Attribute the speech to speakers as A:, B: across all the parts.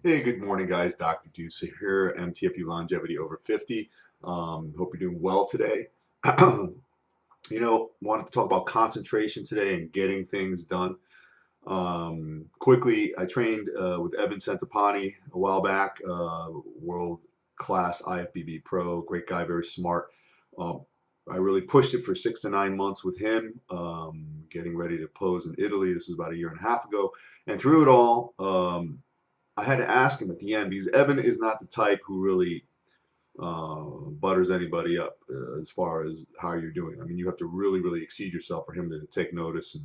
A: Hey, good morning, guys. Dr. Deuce here, MTFU Longevity over 50. Hope you're doing well today. Wanted to talk about concentration today and getting things done. Quickly, I trained with Evan Centopani a while back, world class IFBB pro, great guy, very smart. Um, I really pushed it for 6 to 9 months with him, getting ready to pose in Italy. This was about a year and a half ago. And through it all, I had to ask him at the end because Evan is not the type who really butters anybody up as far as how you're doing. I mean, you have to really, really exceed yourself for him to take notice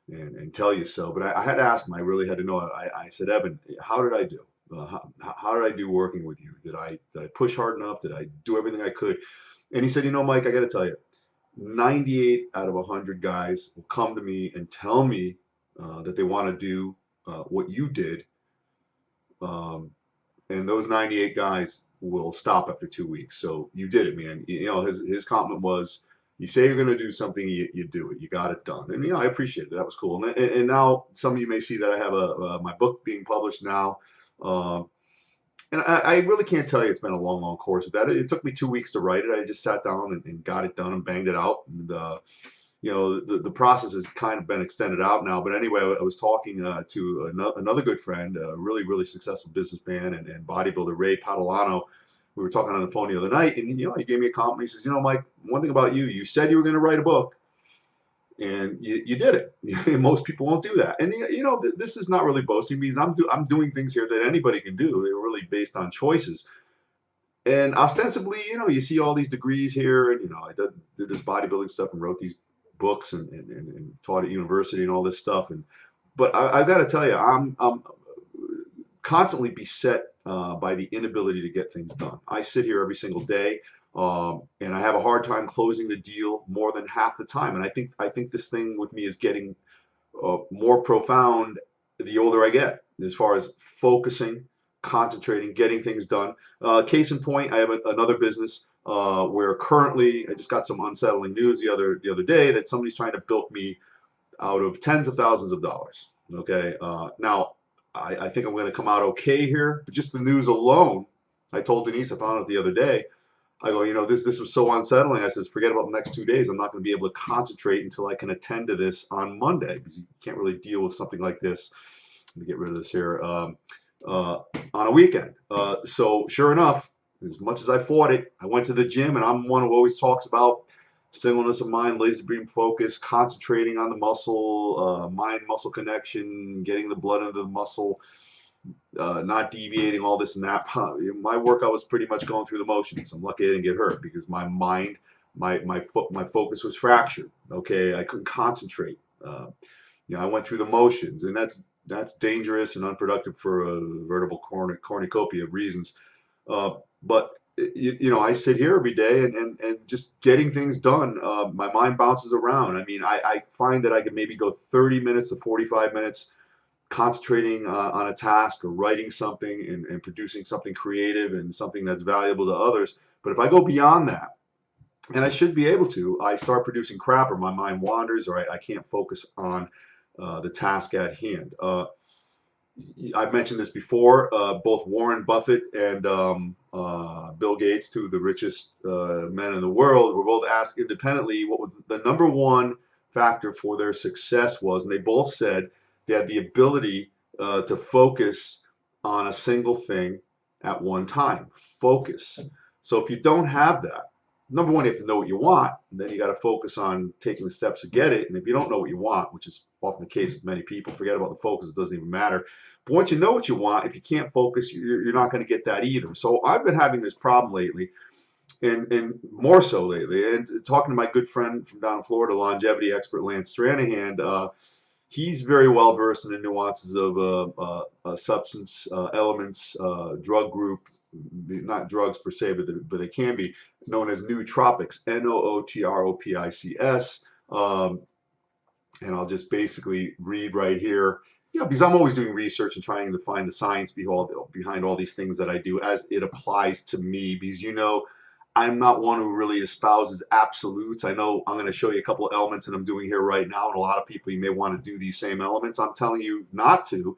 A: and tell you so. But I had to ask him. I really had to know. I said, Evan, how did I do? How did I do working with you? Did I push hard enough? Did I do everything I could? And he said, Mike, I got to tell you, 98 out of 100 guys will come to me and tell me that they want to do what you did, and those 98 guys will stop after 2 weeks. So you did it, man. His comment was, you say you're going to do something, you do it. You got it done. And I appreciate it. That was cool. And now some of you may see that I have my book being published now. Um, and I really can't tell you it's been a long, long course of that. It took me 2 weeks to write it. I just sat down and got it done and banged it out. And the process has kind of been extended out now. But anyway, I was talking to another good friend, a really, really successful businessman and bodybuilder, Ray Padalano. We were talking on the phone the other night, and he gave me a compliment. He says, Mike, one thing about you, you said you were going to write a book, and you did it. Most people won't do that. And this is not really boasting because I'm doing things here that anybody can do. They're really based on choices. And ostensibly, you see all these degrees here, and I did this bodybuilding stuff and wrote these books and taught at university and all this stuff. But I've got to tell you, I'm constantly beset by the inability to get things done. I sit here every single day, and I have a hard time closing the deal more than half the time. And I think this thing with me is getting more profound the older I get, as far as focusing, concentrating, getting things done. Case in point, I have another business where currently I just got some unsettling news the other day that somebody's trying to bilk me out of tens of thousands of dollars. Okay, now I think I'm going to come out okay here, but just the news alone, I told Denise, I found out the other day. I go, this was so unsettling. I said, forget about the next 2 days. I'm not going to be able to concentrate until I can attend to this on Monday, because you can't really deal with something like this. Let me get rid of this here. On a weekend. So sure enough, as much as I fought it, I went to the gym, and I'm one who always talks about singleness of mind, laser beam focus, concentrating on the muscle, mind-muscle connection, getting the blood into the muscle, not deviating, all this and that. My workout was pretty much going through the motions. I'm lucky I didn't get hurt because my mind, my focus was fractured. Okay, I couldn't concentrate. I went through the motions, and that's dangerous and unproductive for a vertebral cornucopia of reasons. But I sit here every day and just getting things done. My mind bounces around. I mean, I find that I can maybe go 30 minutes to 45 minutes concentrating on a task or writing something and producing something creative and something that's valuable to others. But if I go beyond that, and I should be able to, I start producing crap, or my mind wanders, or I can't focus on the task at hand. I've mentioned this before. Both Warren Buffett and Bill Gates, two of the richest men in the world, were both asked independently what the number one factor for their success was, and they both said they had the ability to focus on a single thing at one time. Focus. So if you don't have that, number one, you have to know what you want, and then you got to focus on taking the steps to get it. And if you don't know what you want, which is often the case with many people, forget about the focus, it doesn't even matter. But once you know what you want, if you can't focus, you're not going to get that either. So I've been having this problem lately, and more so lately. And talking to my good friend from down in Florida, longevity expert Lance Stranahan, he's very well versed in the nuances of substance elements, drug group, not drugs per se, but they can be known as nootropics, nootropics. And I'll just basically read right here, because I'm always doing research and trying to find the science behind all these things that I do as it applies to me, because I'm not one who really espouses absolutes. I know I'm going to show you a couple of elements that I'm doing here right now, and a lot of people, you may want to do these same elements. I'm telling you not to.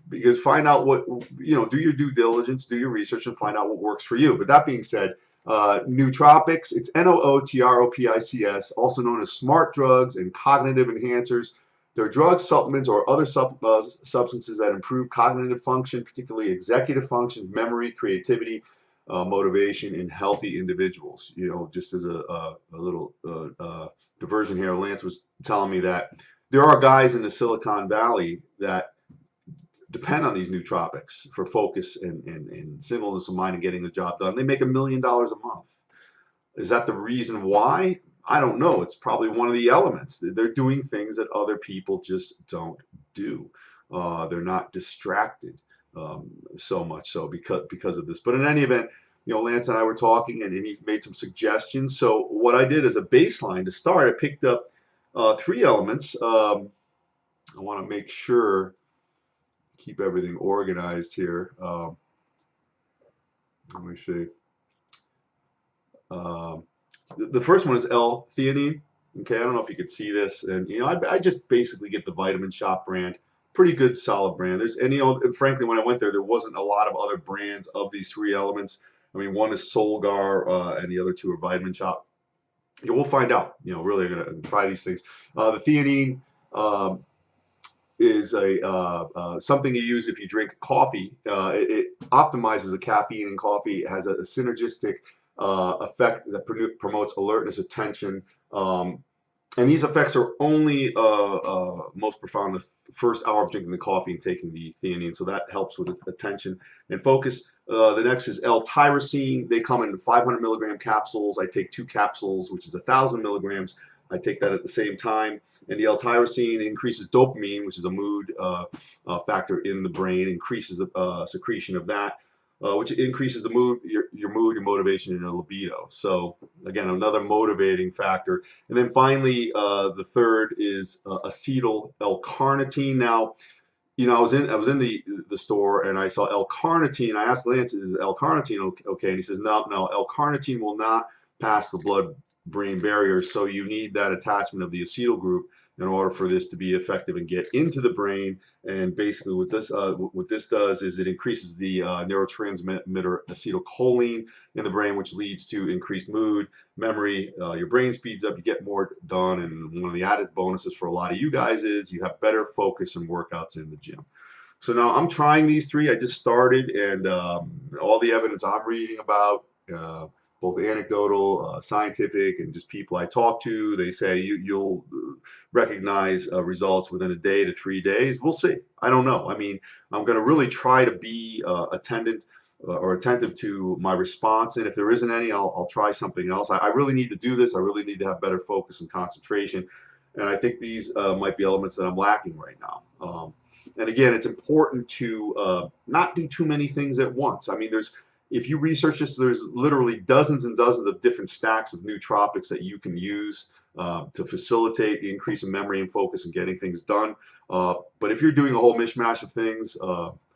A: because find out what, do your due diligence, do your research, and find out what works for you. But that being said, nootropics, it's nootropics, also known as smart drugs and cognitive enhancers. They're drugs, supplements, or other substances that improve cognitive function, particularly executive function, memory, creativity, motivation in healthy individuals. Just as a little diversion here, Lance was telling me that there are guys in the Silicon Valley that depend on these nootropics for focus and singleness of mind and getting the job done. They make $1 million a month. Is that the reason why? I don't know. It's probably one of the elements. They're doing things that other people just don't do. They're not distracted so much so because of this. But in any event, Lance and I were talking, and he made some suggestions. So what I did as a baseline to start, I picked up 3 elements. I want to make sure, keep everything organized here. Let me see. The first one is L-theanine. Okay, I don't know if you could see this, and I just basically get the Vitamin Shop brand. Pretty good, solid brand. Frankly, when I went there wasn't a lot of other brands of these 3 elements. I mean, one is Solgar, and the other 2 are Vitamin Shop. We'll find out. Really gonna try these things. The theanine is something you use if you drink coffee. It optimizes the caffeine in coffee. It has a synergistic effect that promotes alertness, attention, and these effects are only most profound the first hour of drinking the coffee and taking the theanine, so that helps with attention and focus. The next is L-tyrosine. They come in 500 milligram capsules. I take 2 capsules, which is 1,000 milligrams. I take that at the same time. And the L-tyrosine increases dopamine, which is a mood factor in the brain, increases the secretion of that, which increases the mood, your mood, your motivation, and your libido. So again, another motivating factor. And then finally, the third is acetyl L-carnitine. Now, I was in the store and I saw L-carnitine. I asked Lance, is L-carnitine okay? And he says, no, L-carnitine will not pass the blood-brain barrier, so you need that attachment of the acetyl group in order for this to be effective and get into the brain. And basically what this does is it increases the neurotransmitter acetylcholine in the brain, which leads to increased mood, memory, your brain speeds up, you get more done, and one of the added bonuses for a lot of you guys is you have better focus and workouts in the gym. So now I'm trying these 3. I just started, and all the evidence I'm reading about, both anecdotal, scientific, and just people I talk to, they say you'll recognize results within a day to 3 days. We'll see. I don't know. I mean, I'm going to really try to be attentive to my response, and if there isn't any, I'll try something else. I really need to do this. I really need to have better focus and concentration, and I think these might be elements that I'm lacking right now. And again, it's important to not do too many things at once. I mean, if you research this, there's literally dozens and dozens of different stacks of nootropics that you can use to facilitate the increase in memory and focus and getting things done. But if you're doing a whole mishmash of things,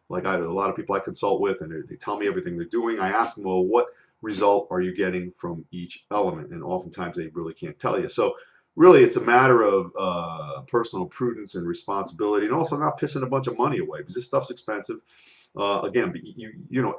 A: like a lot of people I consult with, and they tell me everything they're doing, I ask them, well, what result are you getting from each element? And oftentimes they really can't tell you. So really, it's a matter of personal prudence and responsibility, and also not pissing a bunch of money away, because this stuff's expensive. Again, but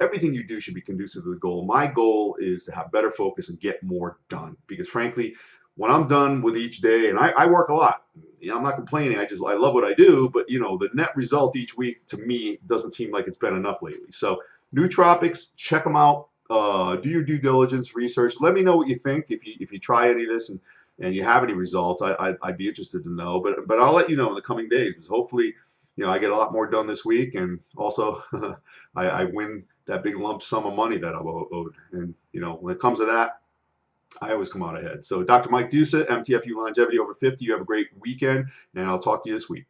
A: everything you do should be conducive to the goal. My goal is to have better focus and get more done, because frankly, when I'm done with each day, and I work a lot, I'm not complaining. I love what I do, but the net result each week to me doesn't seem like it's been enough lately. So nootropics, check them out. Do your due diligence, research. Let me know what you think if you try any of this and you have any results. I'd be interested to know. But I'll let you know in the coming days, because hopefully, I get a lot more done this week, and also I win that big lump sum of money that I'm owed. And when it comes to that, I always come out ahead. So Dr. Mike Dusa, MTFU Longevity Over 50, you have a great weekend, and I'll talk to you this week.